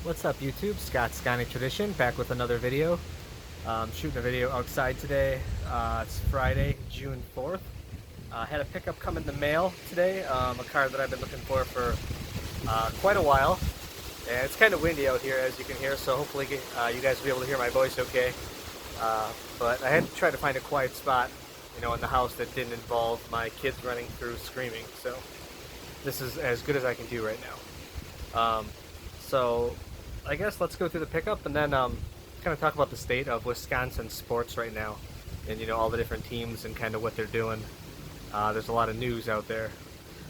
What's up YouTube? Scott's Scotty Tradition back with another video. Shooting a video outside today. It's Friday, June 4th. Had a pickup come in the mail today, a car that I've been looking for quite a while. And it's kind of windy out here, as you can hear, so hopefully you guys will be able to hear my voice okay. But I had to try to find a quiet spot, in the house that didn't involve my kids running through screaming. So this is as good as I can do right now. So I guess let's go through the pickup and then kind of talk about the state of Wisconsin sports right now, and all the different teams and kind of what they're doing. There's a lot of news out there,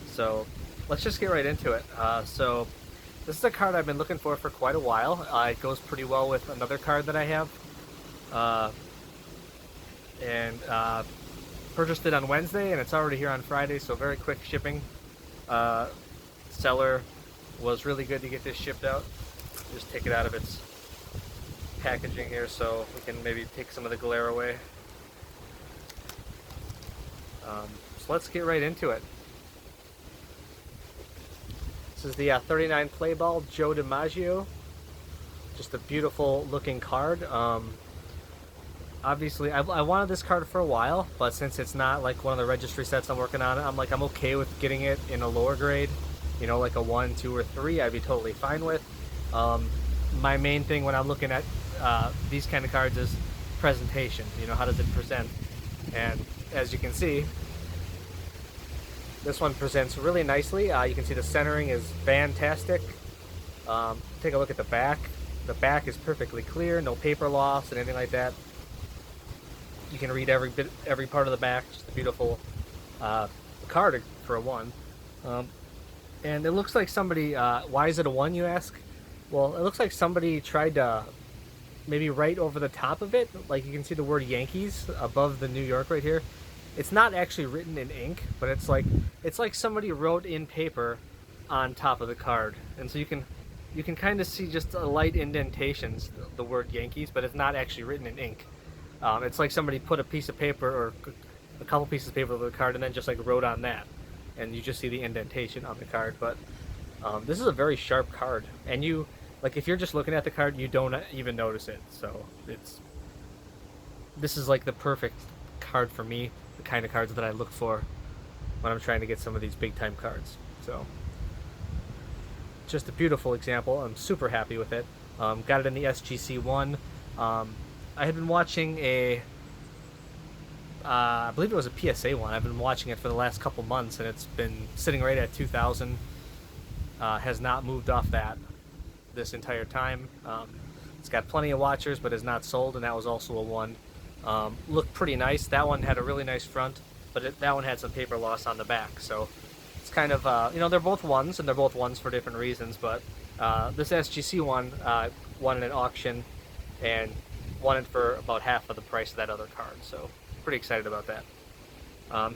so let's just get right into it. So this is a card I've been looking for quite a while. It goes pretty well with another card that I have, and purchased it on Wednesday, and it's already here on Friday, so very quick shipping. Seller was really good to get this shipped out. Just take it out of its packaging here so we can maybe take some of the glare away. So let's get right into it. This is the 39 Playball Joe Dimaggio. Just a beautiful looking card. Obviously, I wanted this card for a while, but since it's not like one of the registry sets I'm working on, I'm okay with getting it in a lower grade. Like a 1, 2, or 3, I'd be totally fine with. My main thing when I'm looking at these kind of cards is presentation. How does it present? And as you can see, this one presents really nicely. You can see the centering is fantastic. Take a look at the back. The back is perfectly clear, no paper loss and anything like that. You can read every part of the back. Just a beautiful card for a 1. And it looks like somebody, why is it a 1, you ask? Well, it looks like somebody tried to maybe write over the top of it. Like you can see the word Yankees above the New York right here. It's not actually written in ink, but it's like somebody wrote in paper on top of the card. And so you can kind of see just a light indentations, the word Yankees, but it's not actually written in ink. It's like somebody put a piece of paper or a couple pieces of paper over the card and then just wrote on that. And you just see the indentation on the card. But this is a very sharp card, and if you're just looking at the card, you don't even notice it. So this is like the perfect card for me, the kind of cards that I look for when I'm trying to get some of these big time cards. So just a beautiful example. I'm super happy with it. Got it in the SGC1. I had been watching I believe it was a PSA one. I've been watching it for the last couple months, and it's been sitting right at 2,000. Has not moved off that this entire time. It's got plenty of watchers, but is not sold, and that was also a 1. Looked pretty nice. That one had a really nice front, but that one had some paper loss on the back. So it's kind of, they're both 1s, and they're both 1s for different reasons, but this SGC one won in an auction and won it for about half of the price of that other card. So pretty excited about that.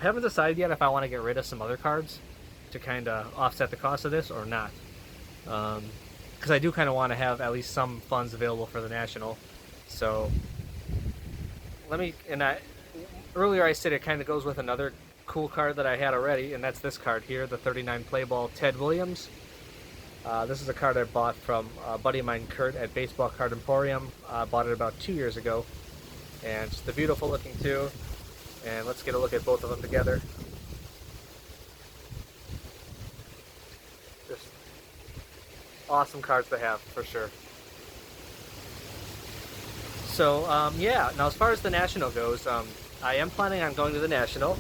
Haven't decided yet if I want to get rid of some other cards to kind of offset the cost of this or not, because I do kind of want to have at least some funds available for the National. So earlier I said it kind of goes with another cool card that I had already, and that's this card here, the 39 Playball Ted Williams. This is a card I bought from a buddy of mine, Kurt, at Baseball Card Emporium. Bought it about 2 years ago, and just a beautiful looking too. And let's get a look at both of them together. Just awesome cards to have for sure. So yeah, now as far as the National goes, I am planning on going to the National.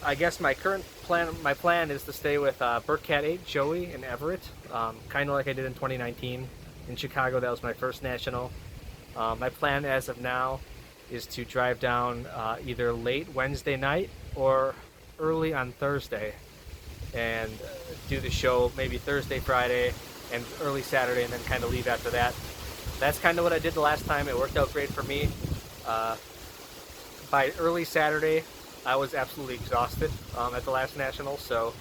I guess my plan is to stay with Burt Cat 8, Joey, and Everett, kind of like I did in 2019 in Chicago. That was my first National. My plan as of now is to drive down either late Wednesday night or early on Thursday and do the show maybe Thursday, Friday, and early Saturday, and then kind of leave after that. That's kind of what I did the last time. It worked out great for me. By early Saturday, I was absolutely exhausted at the last National, so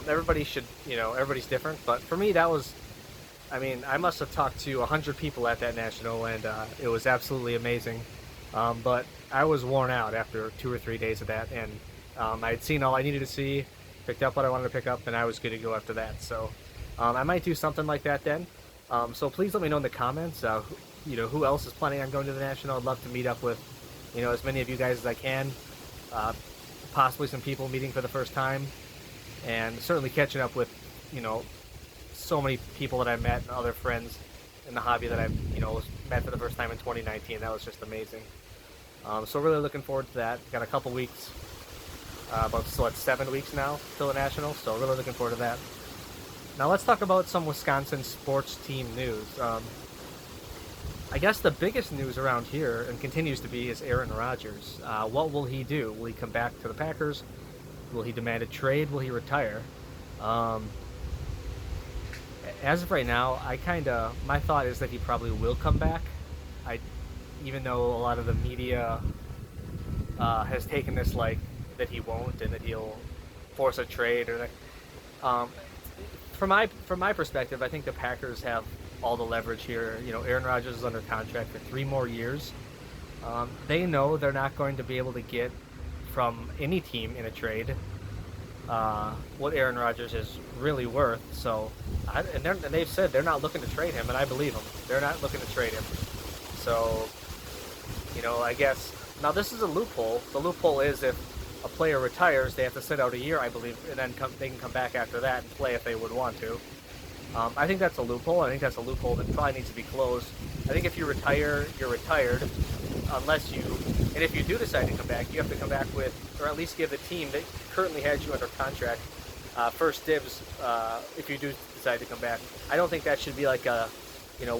everybody should, everybody's different, but for me that was, I must have talked to 100 people at that National, and it was absolutely amazing. But I was worn out after 2 or 3 days of that, and I had seen all I needed to see, picked up what I wanted to pick up, and I was good to go after that. So I might do something like that then. So please let me know in the comments, who else is planning on going to the National. I'd love to meet up with, as many of you guys as I can. Uh, Possibly some people meeting for the first time, and certainly catching up with, so many people that I met and other friends in the hobby that I've, met for the first time in 2019. That was just amazing. So really looking forward to that. Got a couple weeks, about 7 weeks now till the National, so really looking forward to that. Now let's talk about some Wisconsin sports team news. I guess the biggest news around here, and continues to be, is Aaron Rodgers. What will he do? Will he come back to the Packers? Will he demand a trade? Will he retire? As of right now, my thought is that he probably will come back. Even though a lot of the media has taken this like that he won't, and that he'll force a trade or that. From my perspective, I think the Packers have all the leverage here. Aaron Rodgers is under contract for 3 more years. They know they're not going to be able to get from any team in a trade what Aaron Rodgers is really worth. So, and they've said they're not looking to trade him, and I believe them. They're not looking to trade him. So, I guess now this is a loophole. The loophole is if a player retires, they have to sit out a year, I believe, and then they can come back after that and play if they would want to. I think that's a loophole. I think that's a loophole that probably needs to be closed. I think if you retire, you're retired, and if you do decide to come back, you have to come back with, or at least give the team that currently has you under contract first dibs if you do decide to come back. I don't think that should be like a,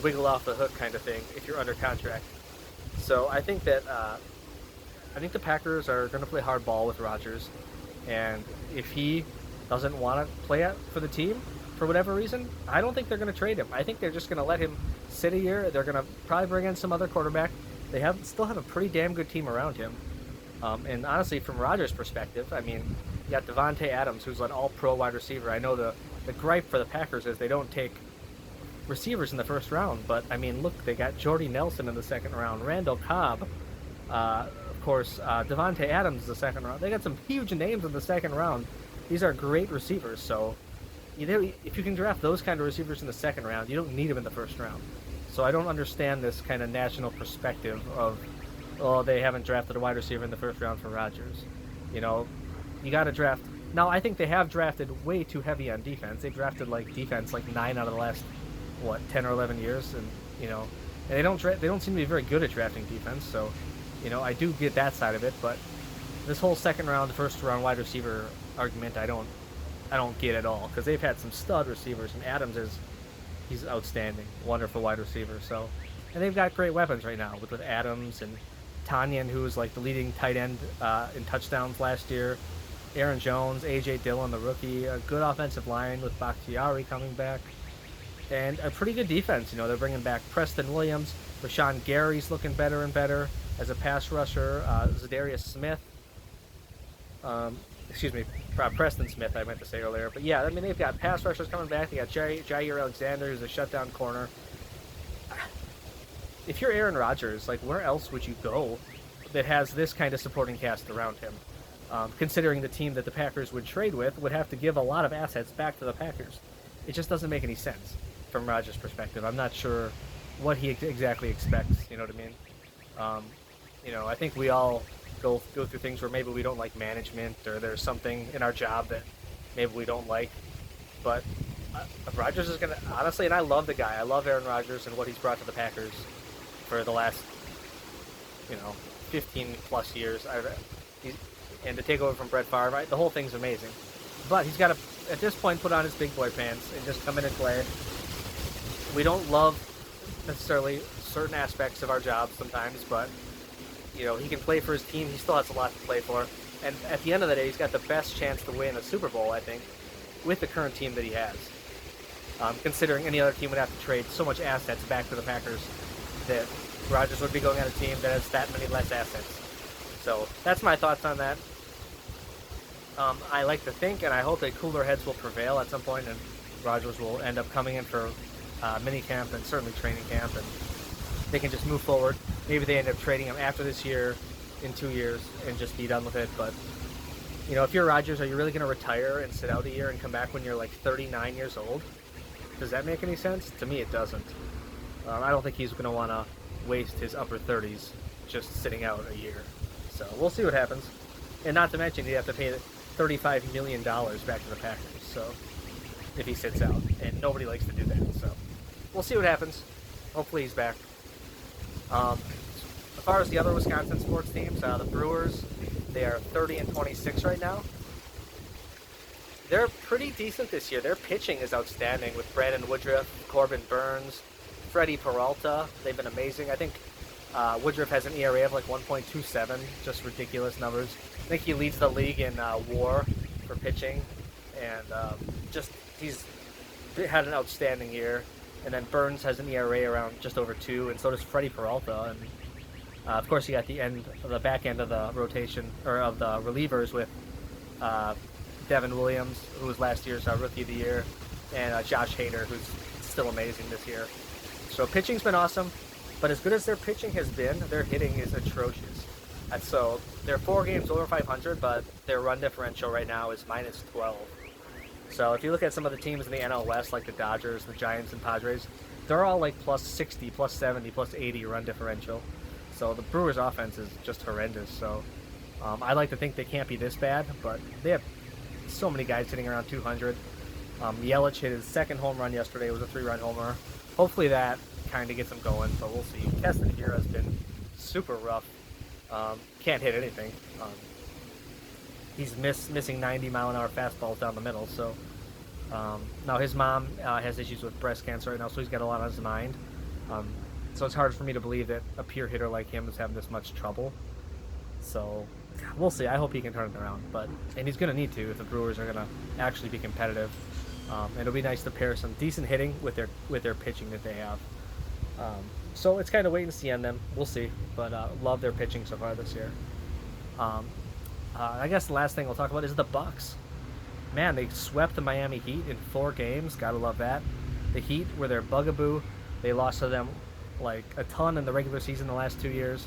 wiggle off the hook kind of thing if you're under contract. So I think that the Packers are going to play hardball with Rodgers, and if he doesn't want to play it for the team for whatever reason, I don't think they're going to trade him. I think they're just going to let him sit a year. They're going to probably bring in some other quarterback. They still have a pretty damn good team around him. And honestly, from Rodgers' perspective, I mean, you got Davante Adams, who's an all-pro wide receiver. I know the gripe for the Packers is they don't take receivers in the first round, but I mean, look, they got Jordy Nelson in the second round, Randall Cobb, of course, Davante Adams in the second round. They got some huge names in the second round. These are great receivers, so if you can draft those kind of receivers in the second round, you don't need them in the first round. So I don't understand this kind of national perspective of, they haven't drafted a wide receiver in the first round for Rodgers. You got to draft. Now, I think they have drafted way too heavy on defense. They've drafted defense 9 out of the last 10 or 11 years, and and they don't seem to be very good at drafting defense. So, I do get that side of it, but this whole second round, first round wide receiver argument, I don't get at all, because they've had some stud receivers, and Adams he's outstanding, wonderful wide receiver. So, and they've got great weapons right now with Adams and Tanyan, who was the leading tight end in touchdowns last year. Aaron Jones, A.J. Dillon, the rookie, a good offensive line with Bakhtiari coming back, and a pretty good defense. They're bringing back Preston Williams. Rashawn Gary's looking better and better as a pass rusher. Zadarius Smith. Preston Smith, I meant to say earlier. But yeah, I mean, they've got pass rushers coming back. They got Jair Alexander, who's a shutdown corner. If you're Aaron Rodgers, where else would you go that has this kind of supporting cast around him? Considering the team that the Packers would trade with would have to give a lot of assets back to the Packers. It just doesn't make any sense from Rodgers' perspective. I'm not sure what he exactly expects, you know what I mean? I think we all go through things where maybe we don't like management, or there's something in our job that maybe we don't like. But Rodgers is going to, honestly, and I love the guy. I love Aaron Rodgers and what he's brought to the Packers for the last, 15 plus years. And to take over from Brett Favre, the whole thing's amazing. But he's got to, at this point, put on his big boy pants and just come in and play. We don't love necessarily certain aspects of our job sometimes, but he can play for his team. He still has a lot to play for. And at the end of the day, he's got the best chance to win a Super Bowl, I think, with the current team that he has. Considering any other team would have to trade so much assets back to the Packers, that Rodgers would be going on a team that has that many less assets. So that's my thoughts on that. I like to think, and I hope that cooler heads will prevail at some point, and Rodgers will end up coming in for mini camp and certainly training camp, and they can just move forward. Maybe they end up trading him after this year, in 2 years, and just be done with it. But if you're Rodgers, are you really going to retire and sit out a year and come back when you're 39 years old? Does that make any sense? To me, it doesn't. I don't think he's going to want to waste his upper 30s just sitting out a year. So we'll see what happens. And not to mention, you have to pay $35 million back to the Packers. So if he sits out, and nobody likes to do that. So we'll see what happens. Hopefully he's back. As far as the other Wisconsin sports teams, the Brewers, they are 30-26 right now. They're pretty decent this year. Their pitching is outstanding with Brandon Woodruff, Corbin Burns, Freddie Peralta. They've been amazing. I think Woodruff has an ERA of like 1.27, just ridiculous numbers. I think he leads the league in WAR for pitching, and he's had an outstanding year. And then Burns has an ERA around just over 2, and so does Freddie Peralta. And of course, you got the back end of the rotation, or of the relievers with Devin Williams, who was last year's Rookie of the Year, and Josh Hader, who's still amazing this year. So pitching's been awesome, but as good as their pitching has been, their hitting is atrocious. And so they're 4 games over 500, but their run differential right now is -12. So if you look at some of the teams in the NL West, like the Dodgers, the Giants, and Padres, they're all like +60, +70, +80 run differential. So the Brewers' offense is just horrendous. So I like to think they can't be this bad, but they have so many guys hitting around 200. Yelich hit his second home run yesterday. It was a 3-run homer. Hopefully that kind of gets him going, but we'll see. Keston here has been super rough. Can't hit anything. He's missing 90-mile-an-hour fastballs down the middle. So now his mom has issues with breast cancer right now, so he's got a lot on his mind. So it's hard for me to believe that a pure hitter like him is having this much trouble. So we'll see. I hope he can turn it around, and he's going to need to if the Brewers are going to actually be competitive. And it'll be nice to pair some decent hitting with their pitching that they have. So it's kind of wait and see on them. We'll see, but love their pitching so far this year. I guess the last thing we'll talk about is the Bucks. Man, they swept the Miami Heat in 4 games. Gotta love that. The Heat were their bugaboo. They lost to them like a ton in the regular season the last 2 years.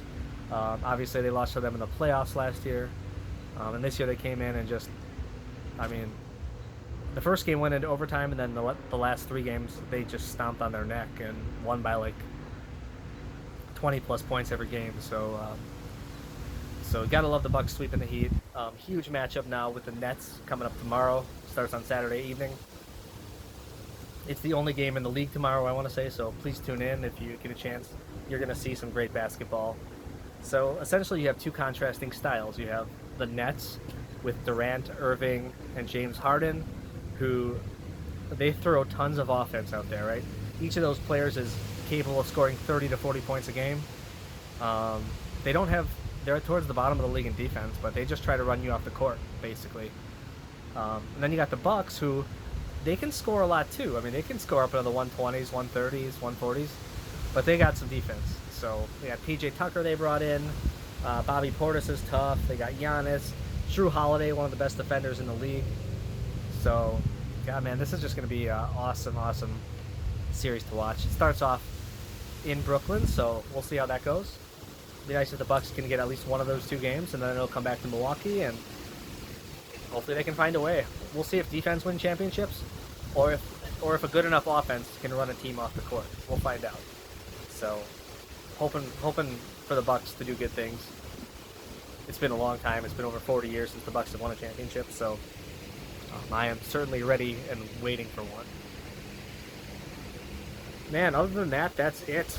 Obviously, they lost to them in the playoffs last year. And this year they came in and just, the first game went into overtime, and then the last 3 games they just stomped on their neck and won by like 20-plus points every game. So gotta love the Bucks sweeping the Heat. Huge matchup now with the Nets coming up tomorrow. Starts on Saturday evening. It's the only game in the league tomorrow, I want to say, so please tune in if you get a chance. You're going to see some great basketball. So essentially you have 2 contrasting styles. You have the Nets with Durant, Irving, and James Harden, who they throw tons of offense out there, right? Each of those players is capable of scoring 30 to 40 points a game. They're towards the bottom of the league in defense, but they just try to run you off the court, basically. And then you got the Bucks, who they can score a lot too. They can score up into the 120s, 130s, 140s, but they got some defense. So they got PJ Tucker they brought in. Bobby Portis is tough. They got Giannis. Drew Holiday, one of the best defenders in the league. So, God, man, this is just going to be an awesome, awesome series to watch. It starts off in Brooklyn, so we'll see how that goes. It'll be nice if the Bucks can get at least one of those 2 games, and then it'll come back to Milwaukee, and hopefully they can find a way. We'll see if defense wins championships, or if a good enough offense can run a team off the court. We'll find out. So, hoping for the Bucks to do good things. It's been a long time. It's been over 40 years since the Bucks have won a championship, so I am certainly ready and waiting for one. Man, other than that, that's it.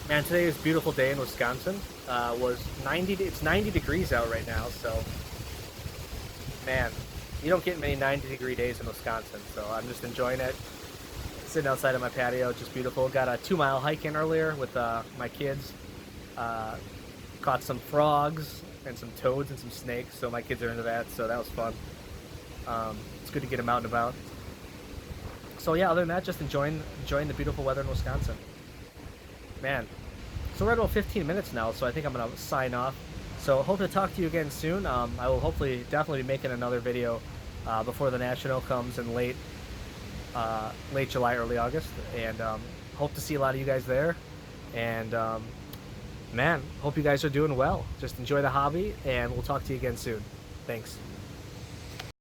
Man, today is a beautiful day in Wisconsin. It's 90 degrees out right now, so man, you don't get many 90-degree days in Wisconsin, so I'm just enjoying it. Sitting outside of my patio, just beautiful. Got a 2-mile hike in earlier with my kids. Caught some frogs and some toads and some snakes, so my kids are into that, so that was fun. It's good to get them out and about. So yeah, other than that, just enjoying the beautiful weather in Wisconsin. Man, so we're at about 15 minutes now, so I think I'm going to sign off. So hope to talk to you again soon. I will definitely be making another video before the National comes in late July, early August, and hope to see a lot of you guys there. And man, hope you guys are doing well. Just enjoy the hobby, and we'll talk to you again soon. Thanks.